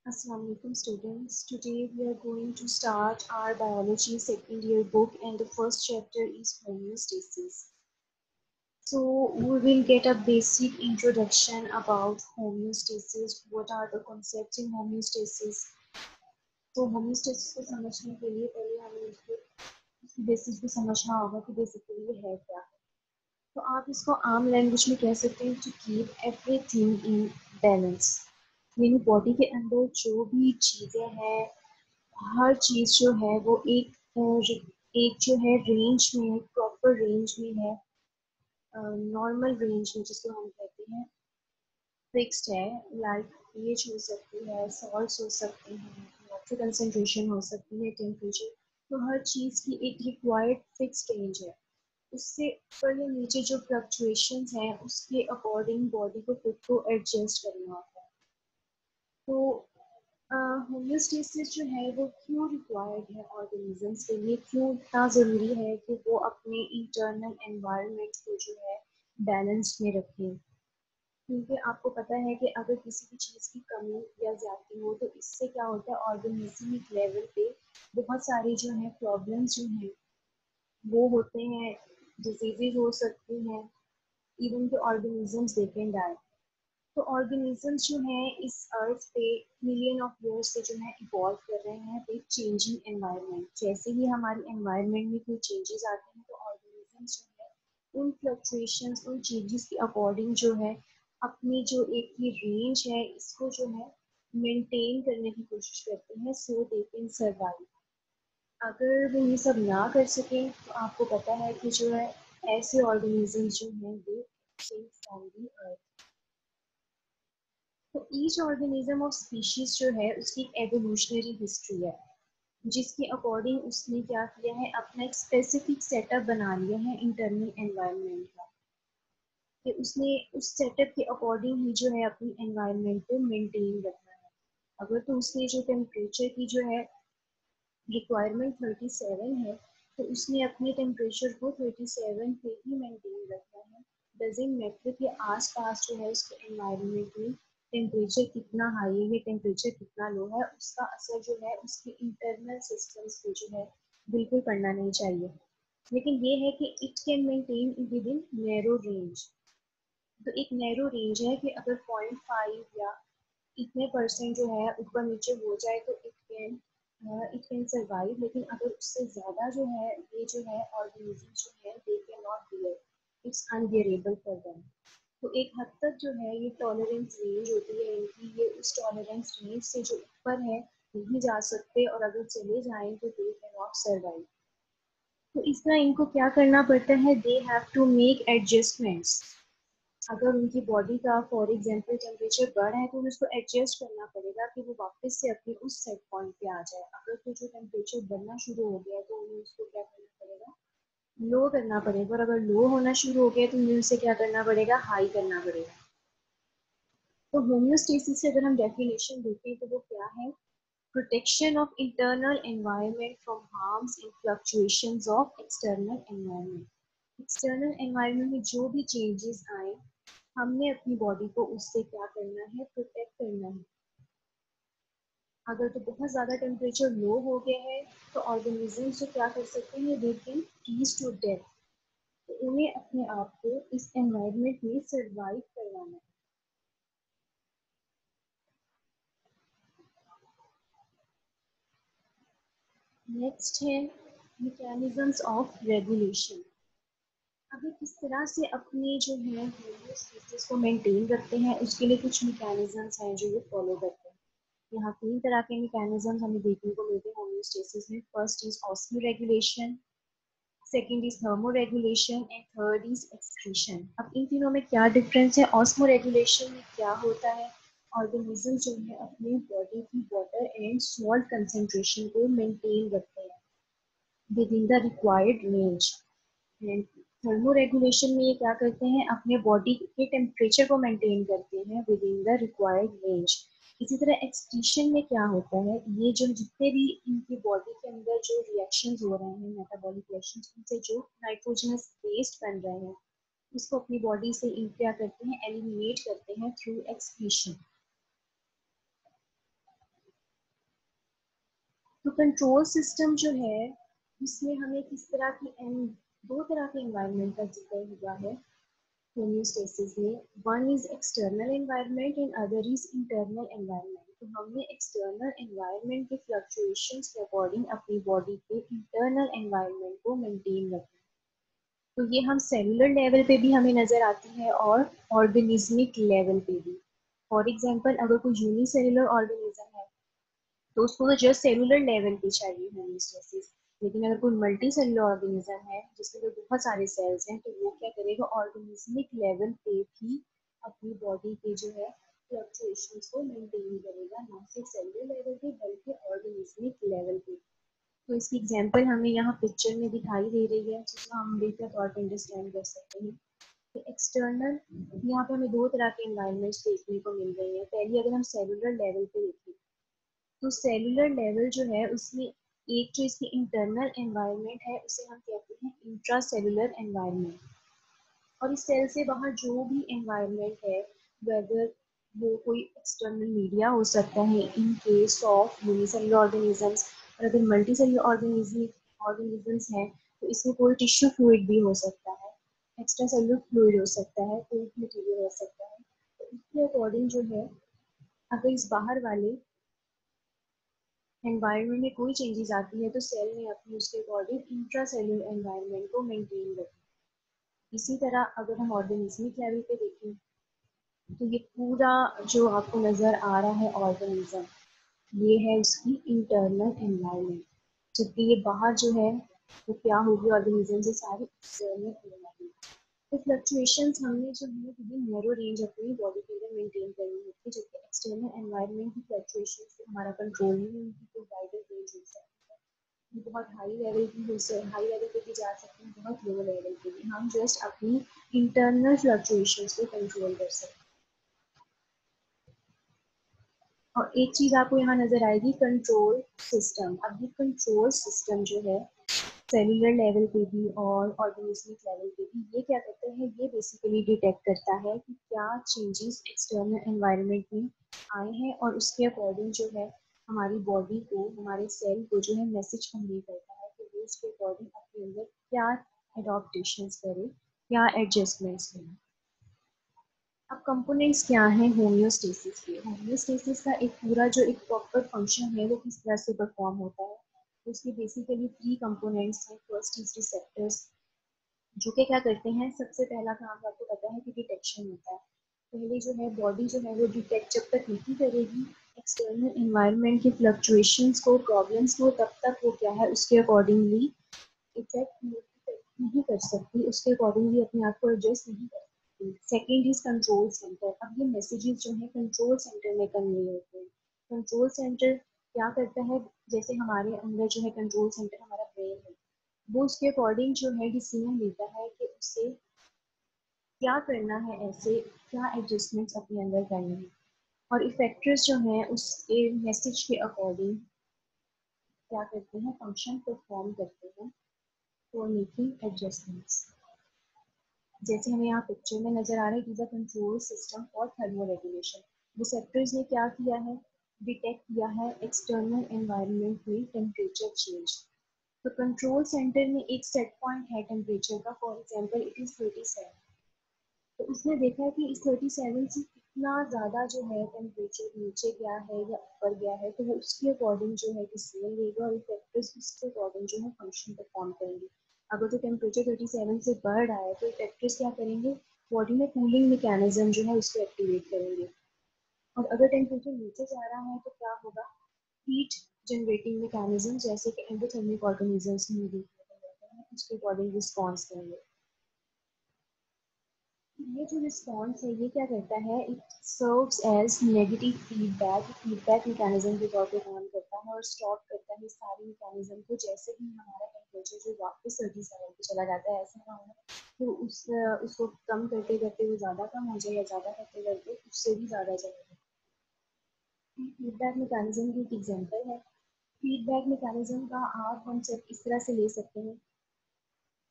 Assalamu alaikum students. Today we are going to start our biology second year book and the first chapter is homeostasis. So we will get a basic introduction about homeostasis. What are the concepts in homeostasis? तो homeostasis को समझने के लिए पहले हमें उसकी basis भी समझना होगा कि बेसिकली ये है क्या। तो आप इसको आम लैंग्वेज में कह सकते हैं to keep everything in balance, यानी बॉडी के अंदर जो भी चीज़ें हैं हर चीज़ जो है वो एक जो है रेंज में, प्रॉपर रेंज में है, नॉर्मल रेंज में जिसको हम कहते हैं फिक्स्ड है। लाइक पीएच हो सकती है, सॉल्ट्स हो सकते हैं, वाटर कंसंट्रेशन हो सकती है, टेम्परेचर। तो हर चीज़ की एक रिक्वायर्ड फिक्स्ड रेंज है। उससे ऊपर या नीचे जो फ्लक्चुएशंस हैं उसके अकॉर्डिंग बॉडी को खुद को एडजस्ट करना होता है। तो होम्योस्टेसिस जो है वो क्यों रिक्वायर्ड है ऑर्गेनिजम्स के लिए, क्यों इतना ज़रूरी है कि वो अपने इंटरनल एनवायरनमेंट को जो है बैलेंस में रखें। क्योंकि आपको पता है कि अगर किसी भी चीज़ की कमी या ज़्यादती हो तो इससे क्या होता है, ऑर्गेनिज्मिक लेवल पे बहुत सारी जो है प्रॉब्लम्स जो हैं वो होते हैं, डिजीजेज हो सकती हैं, इवन के ऑर्गेनिजम्स दे कैन डाई। तो ऑर्गेनिजम्स जो हैं इस अर्थ पे मिलियन ऑफ ईयर्स से जो है इवॉल्व कर रहे हैं विद चेंजिंग एनवायरनमेंट। जैसे ही हमारी एनवायरनमेंट में कोई चेंजेस आते हैं तो ऑर्गेनिजम्स जो है उन फ्लक्चुएशंस, उन चेंजेस के अकॉर्डिंग जो है अपनी जो एक ये रेंज है इसको जो है मेंटेन करने की कोशिश करते हैं, सो दे कैन सर्वाइव। अगर वो ये सब ना कर सकें तो आपको पता है कि जो है ऐसे ऑर्गेनिजम्स जो हैं वो फ्रॉम दी अर्थ। तो ईच ऑर्गेनिज्म ऑफ स्पीशीज जो है उसकी एक एवोल्यूशनरी हिस्ट्री है, जिसके अकॉर्डिंग उसने क्या किया है, अपना एक स्पेसिफिक सेटअप बना लिया है इंटरनल एनवायरनमेंट का, कि उसने उस सेटअप के अकॉर्डिंग ही जो है अपनी एनवायरनमेंट को मेंटेन रखना है। अगर तो उसने जो टेम्परेचर की जो है रिक्वायरमेंट 37 है तो उसने अपने टेम्परेचर को 37 पे ही मेंटेन रखना है। डजेंट मैटर कि आस पास जो है उसके एनवायरनमेंट में टेम्परेचर कितना हाई है या टेम्परेचर कितना लो है, उसका असर जो है उसके इंटरनल सिस्टम्स पे जो है बिल्कुल पड़ना नहीं चाहिए। लेकिन ये है कि it can maintain with in narrow range. तो एक नैरो रेंज है कि अगर 0.5 या इतने परसेंट जो है ऊपर नीचे हो जाए तो इट कैन सर्वाइव। लेकिन अगर उससे ज़्यादा जो है ये जो है ऑर्गेनिज्म जो है they can not bear, it's unbearable for them. तो एक हद तक जो है ये टॉलरेंस रेंज होती है इनकी, ये उस टॉलरेंस रेंज से जो ऊपर है नहीं जा सकते, और अगर चले जाएं तो दे कैन नॉट सर्वाइव। तो इस तरह इनको क्या करना पड़ता है, they have to make adjustments. अगर उनकी बॉडी का फॉर एग्जांपल टेम्परेचर बढ़ है तो उसको एडजस्ट करना पड़ेगा कि वो वापस से अपने उस सेट पॉइंट पे आ जाए। अगर तो जो टेम्परेचर बढ़ना शुरू हो गया है तो उन्हें उसको क्या करना पड़ेगा, लो करना पड़ेगा, और अगर लो होना शुरू हो गया तो उन्हें उसे क्या करना पड़ेगा, हाई करना पड़ेगा। तो होम्योस्टेसिस से अगर हम डेफिनेशन देखें तो वो क्या है, protection of internal environment from harms and fluctuations of external environment. External environment में जो भी चेंजेस आए हमने अपनी बॉडी को उससे क्या करना है, प्रोटेक्ट करना है। अगर तो बहुत ज़्यादा टेम्परेचर लो हो गया है तो ऑर्गेनिज्म से क्या कर सकते हैं, they can freeze to death. तो उन्हें अपने आप को इस एनवायरनमेंट में सर्वाइव करवाना है। नेक्स्ट है मैकेनिज्म्स ऑफ रेगुलेशन। अगर किस तरह से अपनी जो है होम्योस्टेसिस को मेंटेन रखते हैं उसके लिए कुछ मैकेनिज्म्स हैं जो ये फॉलो करते हैं। यहाँ 3 तरह के मैकेनिज्म्स हमें देखने को मिलते हैं होम्योस्टेसिस में। First is osmo regulation, second is thermo regulation and third is excretion. अब इन तीनों में क्या डिफरेंस है, ऑस्मो रेगुलेशन में क्या होता है, ऑर्गेनिज्म जो है अपने बॉडी की वाटर एंड सॉल्ट कंसेंट्रेशन को मेंटेन रखते हैं with in the required range. Thermo regulation में ये क्या करते हैं, अपने बॉडी के टेम्परेचर को मेंटेन करते हैं with in the required range. इसी तरह एक्सक्रीशन में क्या होता है, ये जो जितने भी इनकी बॉडी के अंदर जो रिएक्शंस हो रहे हैं, मेटाबॉलिक रिएक्शंस, उनसे जो नाइट्रोजनस वेस्ट बन रहे हैं उसको अपनी बॉडी से क्या करते हैं, एलिमिनेट करते हैं थ्रू एक्सक्रीशन। तो कंट्रोल सिस्टम जो है इसमें हमें किस तरह की दो तरह के एनवायरनमेंट का जिक्र हुआ है होम्योस्टेसिस में। One is external environment and other is internal environment. तो हमने एक्सटर्नल एनवायरनमेंट के फ्लक्चुएशंस के अकॉर्डिंग अपनी बॉडी के इंटरनल एनवायरनमेंट को मेंटेन रखना। तो ये हम सेलुलर लेवल पे भी हमें नजर आती है और ऑर्गेनिज्मिक लेवल पे भी। फॉर एग्जांपल अगर कोई यूनिसेलुलर ऑर्गेनिज्म है तो उसको तो जस्ट सेलुलर लेवल पे चाहिए होम्योस्टेसिस। लेकिन अगर कोई मल्टी सेलुलर ऑर्गेनिज्म है जिसमें तो बहुत सारे सेल्स हैं तो वो क्या करेगा, ऑर्गेनिज्मिक लेवल पे भी अपनी बॉडी के जो है फ्लक्चुएशंस को मेंटेन करेगा, ना सिर्फ सेलुलर लेवल पे बल्कि ऑर्गेनिज्मिक लेवल पे। तो इसकी एग्जांपल हमें यहाँ पिक्चर में दिखाई दे रही है जिसको हम बेहतर तौर पर अंडरस्टैंड कर सकते हैं। तो एक्सटर्नल, यहाँ पे हमें दो तरह के एनवायरनमेंट्स देखने को मिल रही है। पहली अगर हम सेलुलर लेवल पे देखें तो सेलुलर लेवल जो है उसमें एक जो इसकी इंटरनल एनवायरनमेंट है उसे हम कहते हैं इंट्रा सेलुलर एनवायरनमेंट। और इस सेल से बाहर जो भी एनवायरनमेंट है, वेदर वो कोई एक्सटर्नल मीडिया हो सकता है in case of unicellular organisms, और अगर मल्टी सेलुलर ऑर्गेनिजम्स हैं तो इसमें कोई टिश्यू फ्लूइड भी हो सकता है, एक्स्ट्रा सेलुलर फ्लूइड हो सकता है, कोई मटीरियल हो सकता है। तो इसके अकॉर्डिंग जो है अगर इस बाहर वाले एनवायरनमेंट में कोई चेंजेस आती है तो सेल ने अपनी उसके अकॉर्डिंग इंट्रा सेलुलर एनवायरनमेंट को मेंटेन रखा। इसी तरह अगर हम ऑर्गेनिज्मिक लेवल पे देखें तो ये पूरा जो आपको नज़र आ रहा है ऑर्गेनिज्म, ये है उसकी इंटरनल एनवायरनमेंट। जबकि ये बाहर जो है वो क्या होगी, ऑर्गेनिज्म से सारी एक्सटर्नल एनवायरनमेंट। तो फ्लक्चुएशंस हमने जो है विदिन नैरो रेंज अपनी बॉडी के अंदर मेंटेन करनी होती है, जबकि एक्सटर्नल एनवायरनमेंट की फ्लक्चुएशंस से हमारा कंट्रोल नहीं है, उनकी कोई वाइडर रेंज हो सकती है। ये बहुत हाई लेवल की हो सकती, हाई लेवल पे भी जा सकते हैं, बहुत लो लेवल पे भी। हम जस्ट अपनी इंटरनल फ्लक्चुएशंस को कंट्रोल कर सकते हैं। और एक चीज आपको यहाँ नजर आएगी, कंट्रोल सिस्टम। अब ये कंट्रोल सिस्टम जो है सेलुलर लेवल पे भी और ऑर्गेनिज्मिक लेवल पे भी ये क्या करते हैं, ये बेसिकली डिटेक्ट करता है कि क्या चेंजेस एक्सटर्नल एनवायरनमेंट में आए हैं और उसके अकॉर्डिंग जो है हमारी बॉडी को, हमारे सेल को जो है मैसेज कन्वे करता है कि वो उसके अकॉर्डिंग अपने अंदर क्या एडॉप्टेशंस करे, क्या एडजस्टमेंट्स करें। अब कंपोनेंट्स क्या हैं होम्योस्टेसिस के। होम्योस्टेसिस का एक पूरा जो एक प्रॉपर फंक्शन है वो किस तरह से परफॉर्म होता है, तो उसके बेसिकली थ्री कंपोनेंट्स हैं। फर्स्ट इज रिसेप्टर्स, जो कि क्या करते हैं, सबसे पहला काम तो आपको पता है कि डिटेक्शन होता है। पहले जो है बॉडी जो है वो डिटेक्ट जब तक नहीं करेगी एक्सटर्नल एनवायरनमेंट की फ्लक्चुएशंस को, प्रॉब्लम्स को, तब तक वो क्या है उसके अकॉर्डिंगली इफेक्ट नहीं कर सकती, उसके अकॉर्डिंगली अपने आप को एडजस्ट नहीं कर सकती। Second is control centre. अब ये मैसेजेस जो है कंट्रोल सेंटर में कन्वे होते हैं। कंट्रोल सेंटर क्या करता है, जैसे हमारे अंदर जो है कंट्रोल सेंटर हमारा ब्रेन है, वो उसके अकॉर्डिंग जो है डिसीजन लेता है कि उसे क्या करना है, ऐसे क्या एडजस्टमेंट्स अपने अंदर करने हैं। और इफेक्टर्स जो हैं उसके मैसेज के अकॉर्डिंग क्या करते हैं, फंक्शन परफॉर्म करते हैं फॉर मेकिंग एडजस्टमेंट्स। जैसे हमें यहाँ पिक्चर में नजर आ रहा है, it is a control system for thermo regulation. Receptors ने क्या किया है, डिटेक्ट किया है एक्सटर्नल एनवायरनमेंट में टेम्परेचर चेंज। तो कंट्रोल सेंटर में एक सेट पॉइंट है टेम्परेचर का, फॉर एग्जांपल इट इज 37। तो उसने देखा है कि इस 37 से कितना ज़्यादा जो है टेम्परेचर नीचे गया है या ऊपर गया है, तो वो उसके अकॉर्डिंग जो है डिसीजन लेगा और इफेक्टर्स उसके अकॉर्डिंग जो है फंक्शन परफॉर्म करेंगे। अगर तो टेम्परेचर 37 से बढ़ रहा है तो इफेक्टर्स क्या करेंगे, बॉडी में कूलिंग मैकेनिज्म जो है उसको एक्टिवेट करेंगे। और अगर टेम्परेचर नीचे जा रहा है तो क्या होगा, हीट जनरेटिंग मैकेनिज्म जैसे कि एंडोथर्मिक ऑर्गेनिजम्स में देखने को मिलते हैं, उसके अकॉर्डिंग रिस्पॉन्स करेंगे। ये जो रिस्पॉन्स है ये क्या करता है, it serves as negative feedback, feedback mechanism के तौर पे काम करता है और स्टॉप करता है सारी मैकेनिज्म को। जैसे ही हमारा टेम्परेचर जो वापस 37 पे चला जाता है, ऐसा ना हो कि उसको कम करते करते वो ज़्यादा कम हो जाए या ज़्यादा करते करते उससे भी ज़्यादा चला जाए। फीडबैक मैकेनिज्म की एक एग्जांपल है। फीडबैक मैकेनिज्म का आप कॉन्सेप्ट इस तरह से ले सकते हैं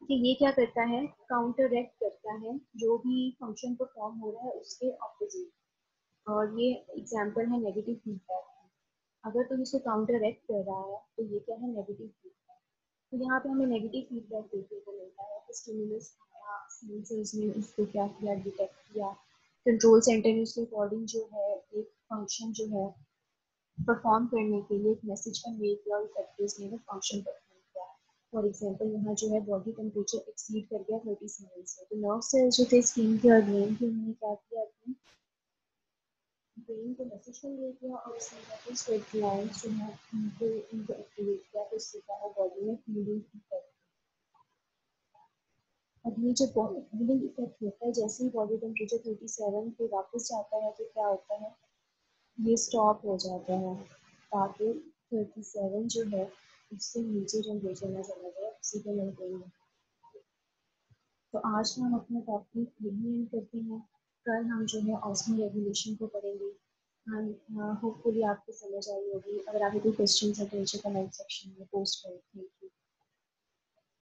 कि ये क्या करता है, काउंटरएक्ट करता है जो भी फंक्शन परफॉर्म हो रहा है उसके ऑपोजिट। और ये एग्जांपल है नेगेटिव फीडबैक। अगर तो इसको काउंटरएक्ट कर रहा है तो ये क्या है, नेगेटिव फीडबैक। तो यहाँ पे हमें नेगेटिव फीडबैक देखने को मिलता है कि स्टिमुलस आया, सेंसर्स ने उसको क्या किया, डिटेक्ट किया, कंट्रोल सेंटर ने उसके अकॉर्डिंग जो है एक फंक्शन जो है परफॉर्म करने के लिए एक मैसेज कन्वे किया और इफेक्टर्स ने वो फंक्शन परफॉर्म किया। फॉर एग्जांपल यहाँ जो है बॉडी टेम्परेचर एक्सीड कर गया 37 से, तो नर्व सेल्स जो थे स्किन के और ब्रेन के, उन्होंने क्या किया, अपनी ब्रेन को मैसेज कन्वे किया और उसने अपने स्वेट ग्लैंड्स जो है उनको एक्टिवेट किया, तो इससे क्या है, बॉडी में कूलिंग इफेक्ट। अब ये जो कूलिंग इफेक्ट होता है, जैसे ही बॉडी टेम्परेचर 37 पे वापस जाता है तो क्या होता है, ये स्टॉप हो जाता है ताकि 37 जो है उससे नीचे टेम्परेचर ना चला जाए, उसी को मेंटेन। तो आज हम अपना टॉपिक यही एंड करते हैं। कल हम जो है ऑस्मो रेगुलेशन को पढ़ेंगे। हम होपफुली आपको समझ आई होगी। अगर आपके कोई क्वेश्चन है तो नीचे कमेंट सेक्शन में पोस्ट करें।